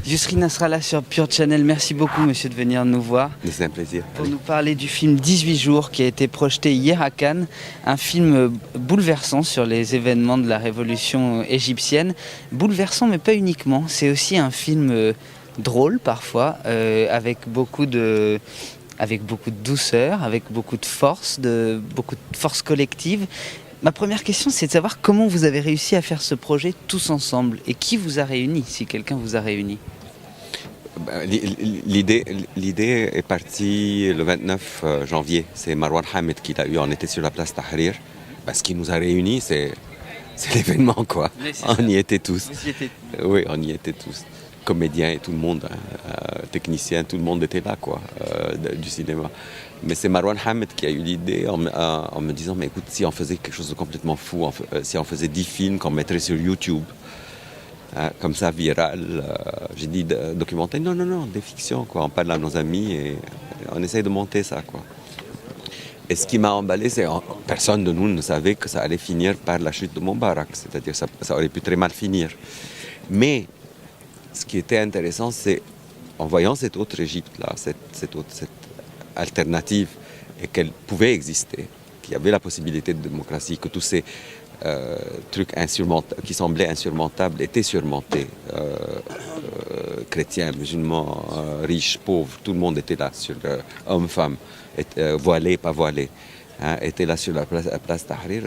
Yousri Nasrallah sur Pure Channel, merci beaucoup monsieur de venir nous voir. C'est un plaisir. Pour nous parler du film 18 jours qui a été projeté hier à Cannes, un film bouleversant sur les événements de la révolution égyptienne. Bouleversant mais pas uniquement, c'est aussi un film drôle parfois, avec beaucoup de douceur, avec beaucoup de force collective. Ma première question, c'est de savoir comment vous avez réussi à faire ce projet tous ensemble et qui vous a réunis, si quelqu'un vous a réunis. L'idée est partie le 29 janvier. C'est Marwan Hamid qui l'a eu. On était sur la place Tahrir. Ce qui nous a réunis, c'est l'événement, quoi. On y était tous. Oui, on y était tous. Comédiens et tout le monde, techniciens, tout le monde était là, quoi, du cinéma. Mais c'est Marwan Hamid qui a eu l'idée en me disant, mais écoute, si on faisait quelque chose de complètement fou, si on faisait 10 films qu'on mettrait sur YouTube, comme ça, viral, j'ai dit documentaire, non, des fictions, quoi. On parle à nos amis et on essaye de monter ça, quoi. Et ce qui m'a emballé, c'est que personne de nous ne savait que ça allait finir par la chute de Moubarak, c'est-à-dire que ça aurait pu très mal finir. Mais ce qui était intéressant, c'est en voyant cette autre Égypte-là, cette alternative, et qu'elle pouvait exister, qu'il y avait la possibilité de démocratie, que tous ces trucs qui semblaient insurmontables étaient surmontés. Chrétiens, musulmans, riches, pauvres, tout le monde était là, sur hommes, femmes, voilés, pas voilés, étaient là sur la place Tahrir.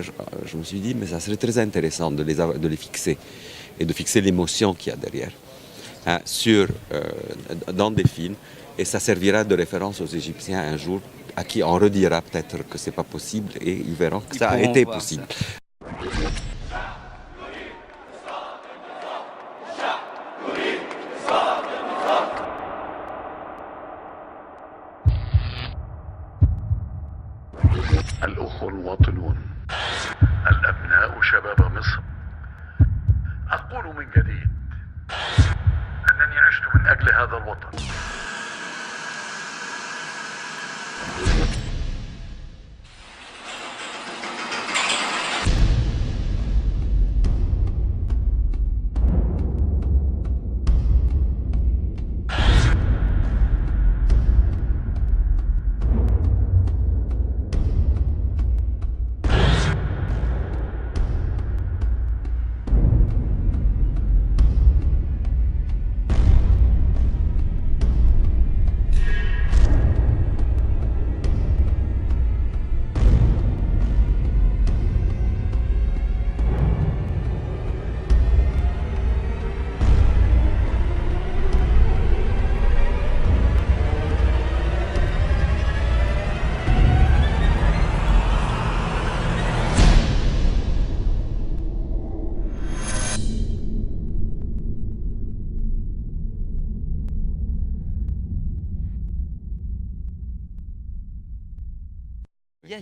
Je me suis dit, mais ça serait très intéressant de les fixer, et de fixer l'émotion qu'il y a derrière. Dans des films, et ça servira de référence aux Égyptiens un jour, à qui on redira peut-être que c'est pas possible, et ils verront que ça a été possible. الأخوة المواطنون الأبناء شباب مصر أقول من جديد أنني عشت من أجل هذا الوطن.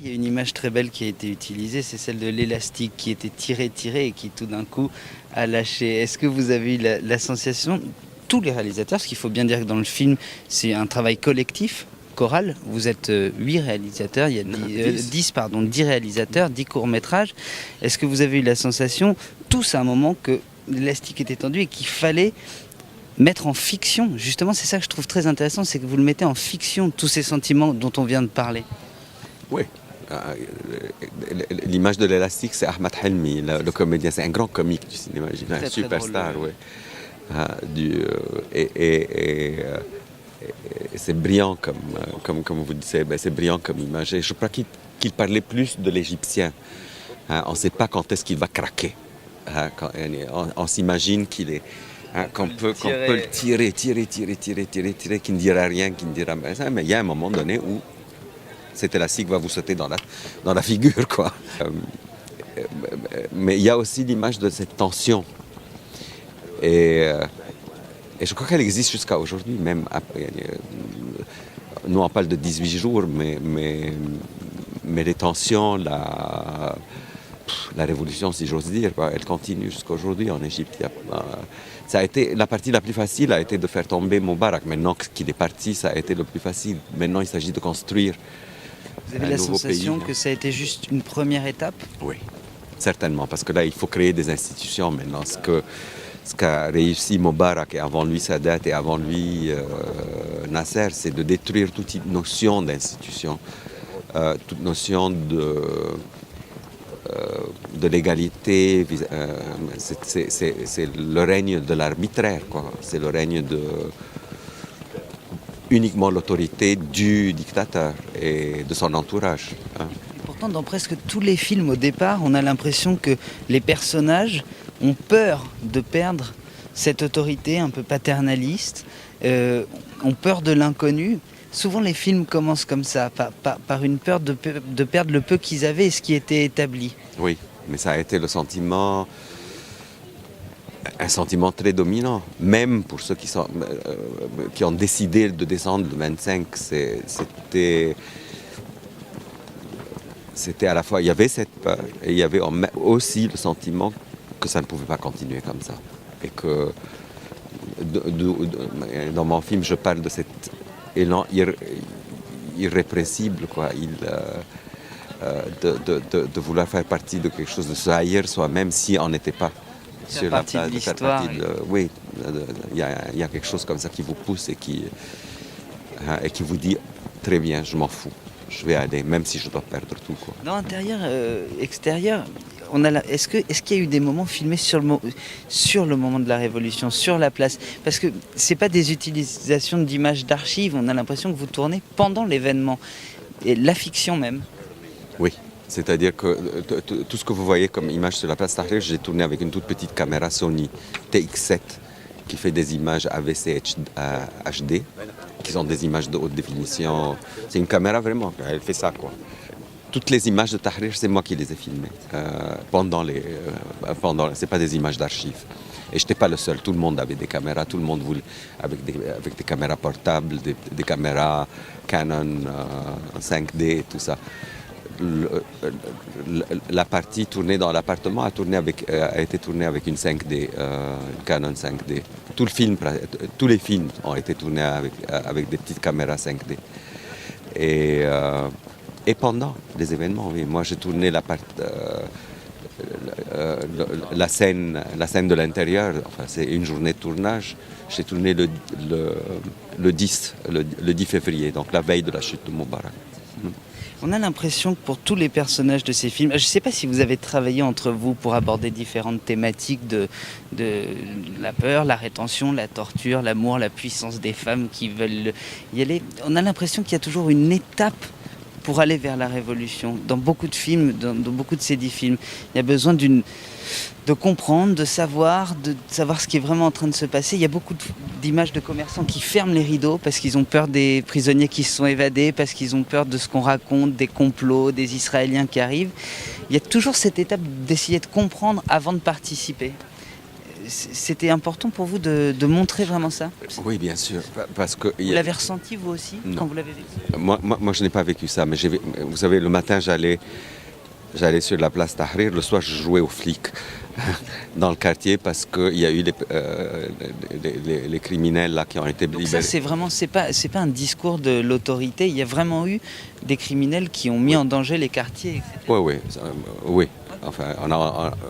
Il y a une image très belle qui a été utilisée, c'est celle de l'élastique qui était tiré et qui tout d'un coup a lâché. Est-ce que vous avez eu la sensation, tous les réalisateurs, parce qu'il faut bien dire que dans le film c'est un travail collectif, choral, vous êtes 8 réalisateurs, il y a 10 réalisateurs, 10 courts-métrages. Est-ce que vous avez eu la sensation, tous à un moment, que l'élastique était tendu et qu'il fallait mettre en fiction, justement c'est ça que je trouve très intéressant, c'est que vous le mettez en fiction, tous ces sentiments dont on vient de parler. Oui. L'image de l'élastique, c'est Ahmed Helmi, le comédien. C'est un grand comique du cinéma, un superstar. Oui. C'est brillant comme vous disiez, c'est brillant comme image. Et je crois qu'il parlait plus de l'Égyptien. On ne sait pas quand est-ce qu'il va craquer. On s'imagine qu'on peut le tirer, qu'il ne dira rien, qu'il ne dira rien. Mais il y a un moment donné où cet élastique va vous sauter dans la figure, quoi. Mais il y a aussi l'image de cette tension. Et je crois qu'elle existe jusqu'à aujourd'hui, même après. Nous, on parle de 18 jours, mais les tensions, la révolution, si j'ose dire, elle continue jusqu'à aujourd'hui en Égypte. Ça a été, la partie la plus facile a été de faire tomber Moubarak. Maintenant qu'il est parti, ça a été le plus facile. Maintenant, il s'agit de construire. Vous avez la sensation que ça a été juste une première étape ? Oui, certainement, parce que là, il faut créer des institutions maintenant. ce qu'a réussi Moubarak et avant lui Sadat et avant lui Nasser, c'est de détruire toute notion d'institution, toute notion de l'égalité. C'est le règne de l'arbitraire, quoi. C'est le règne de uniquement l'autorité du dictateur et de son entourage. Pourtant, dans presque tous les films, au départ, on a l'impression que les personnages ont peur de perdre cette autorité un peu paternaliste, ont peur de l'inconnu. Souvent, les films commencent comme ça, par une peur de perdre le peu qu'ils avaient et ce qui était établi. Oui, mais ça a été un sentiment très dominant, même pour ceux qui ont décidé de descendre le 25. C'était à la fois, il y avait cette peur et il y avait aussi le sentiment que ça ne pouvait pas continuer comme ça. Et que dans mon film, je parle de cet élan irrépressible, quoi. De vouloir faire partie de quelque chose, de se haïr soi-même si on n'était pas sur la place, de faire partie de... Oui, il y a quelque chose comme ça qui vous pousse et qui vous dit très bien, je m'en fous, je vais aller, même si je dois perdre tout, quoi. Dans intérieur, extérieur, est-ce qu'il y a eu des moments filmés sur le moment de la Révolution, sur la place? Parce que c'est pas des utilisations d'images d'archives, on a l'impression que vous tournez pendant l'événement, et la fiction même. Oui, c'est-à-dire que tout ce que vous voyez comme image sur la place Tahrir, j'ai tourné avec une toute petite caméra Sony TX7 qui fait des images AVC HD, qui sont des images de haute définition. C'est une caméra vraiment, elle fait ça, quoi. Toutes les images de Tahrir, c'est moi qui les ai filmées. C'est pas des images d'archives. Et je n'étais pas le seul, tout le monde avait des caméras, tout le monde voulait, avec des caméras portables, des caméras Canon 5D, tout ça. La partie tournée dans l'appartement a été tournée avec une 5D, une Canon 5D. Tous les films ont été tournés avec des petites caméras 5D. Et pendant les événements, oui. Moi j'ai tourné la scène de l'intérieur, enfin, c'est une journée de tournage. J'ai tourné le 10 février, donc la veille de la chute de Moubarak. On a l'impression que pour tous les personnages de ces films, je ne sais pas si vous avez travaillé entre vous pour aborder différentes thématiques de la peur, la rétention, la torture, l'amour, la puissance des femmes qui veulent y aller. On a l'impression qu'il y a toujours une étape pour aller vers la révolution. Dans beaucoup de films, dans beaucoup de ces 10 films, il y a besoin de comprendre, de savoir ce qui est vraiment en train de se passer. Il y a beaucoup d'images de commerçants qui ferment les rideaux parce qu'ils ont peur des prisonniers qui se sont évadés, parce qu'ils ont peur de ce qu'on raconte, des complots, des Israéliens qui arrivent. Il y a toujours cette étape d'essayer de comprendre avant de participer. C'était important pour vous de montrer vraiment ça? Oui, bien sûr. Parce que vous l'avez ressenti vous aussi, non, quand vous l'avez vécu? Moi, je n'ai pas vécu ça. Mais vous savez, le matin, j'allais sur la place Tahrir. Le soir, je jouais aux flics dans le quartier parce qu'il y a eu les criminels là, qui ont été libérés. Donc ça, c'est pas un discours de l'autorité. Il y a vraiment eu des criminels qui ont mis en danger les quartiers, etc. Oui. Enfin,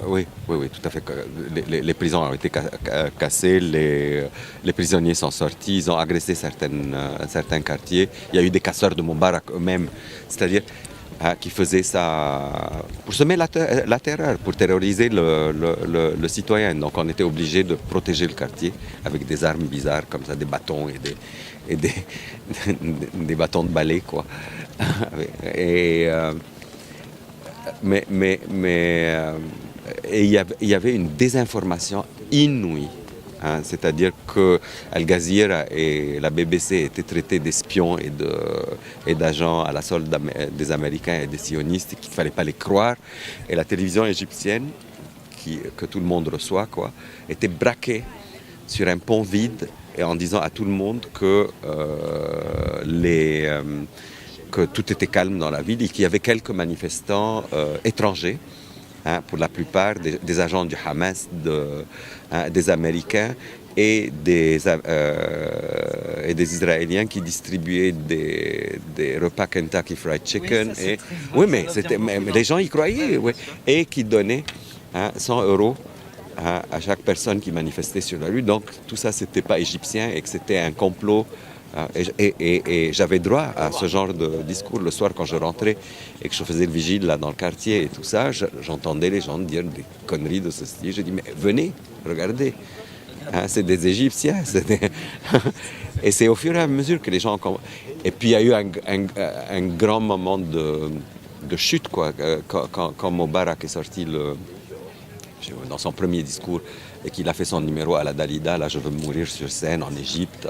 oui, tout à fait. Les prisons ont été cassées, les prisonniers sont sortis, ils ont agressé certains quartiers. Il y a eu des casseurs de Moubarak eux-mêmes, c'est-à-dire qui faisaient ça pour semer la terreur, pour terroriser le citoyen. Donc on était obligé de protéger le quartier avec des armes bizarres comme ça, des bâtons et des bâtons de balai, quoi. Mais il y avait une désinformation inouïe. C'est-à-dire que Al Jazeera et la BBC étaient traités d'espions et d'agents à la solde des Américains et des sionistes, qu'il ne fallait pas les croire. Et la télévision égyptienne, que tout le monde reçoit, quoi, était braquée sur un pont vide et en disant à tout le monde que tout était calme dans la ville et qu'il y avait quelques manifestants étrangers, pour la plupart des agents du Hamas, des Américains et des Israéliens qui distribuaient des repas Kentucky Fried Chicken. Oui, mais les gens y croyaient, oui, et qui donnaient 100 € à chaque personne qui manifestait sur la rue. Donc tout ça, c'était pas égyptien et que c'était un complot. Et j'avais droit à ce genre de discours le soir quand je rentrais et que je faisais le vigile là dans le quartier et tout ça. J'entendais les gens dire des conneries de ce style. Je dis mais venez, regardez, c'est des Égyptiens. Et c'est au fur et à mesure que les gens... Et puis il y a eu un grand moment de chute quoi, quand Moubarak est sorti dans son premier discours et qu'il a fait son numéro à la Dalida, là je veux mourir sur scène en Égypte,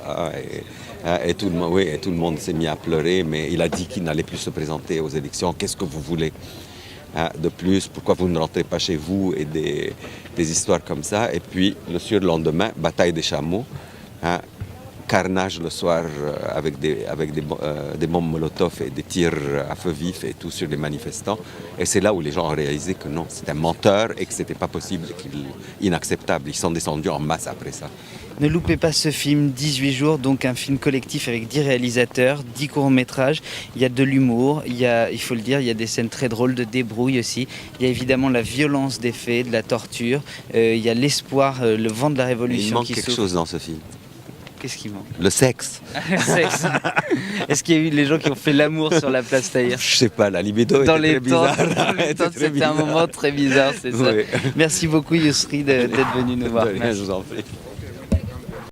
et tout le monde s'est mis à pleurer, mais il a dit qu'il n'allait plus se présenter aux élections. Qu'est-ce que vous voulez de plus? Pourquoi vous ne rentrez pas chez vous? Et des histoires comme ça. Et puis le surlendemain, bataille des chameaux, carnage le soir avec des bombes Molotov et des tirs à feu vif et tout sur les manifestants. Et c'est là où les gens ont réalisé que non, c'était un menteur et que c'était pas possible, inacceptable. Ils sont descendus en masse après ça. Ne loupez pas ce film, 18 jours, donc un film collectif avec 10 réalisateurs, 10 courts-métrages. Il y a de l'humour, il faut le dire, il y a des scènes très drôles de débrouille aussi. Il y a évidemment la violence des faits, de la torture. Il y a l'espoir, le vent de la révolution qui souffle. Il manque qui quelque souffle. chose dans ce film. Qu'est-ce qui manque? Le sexe. Sexe. Est-ce qu'il y a eu les gens qui ont fait l'amour sur la place Tahrir? Je sais pas, la libido était très bizarre. Dans les temps, c'était un moment très bizarre, c'est ça. Oui. Merci beaucoup Yousri d'être venu nous voir. De rien, Merci. je vous en prie.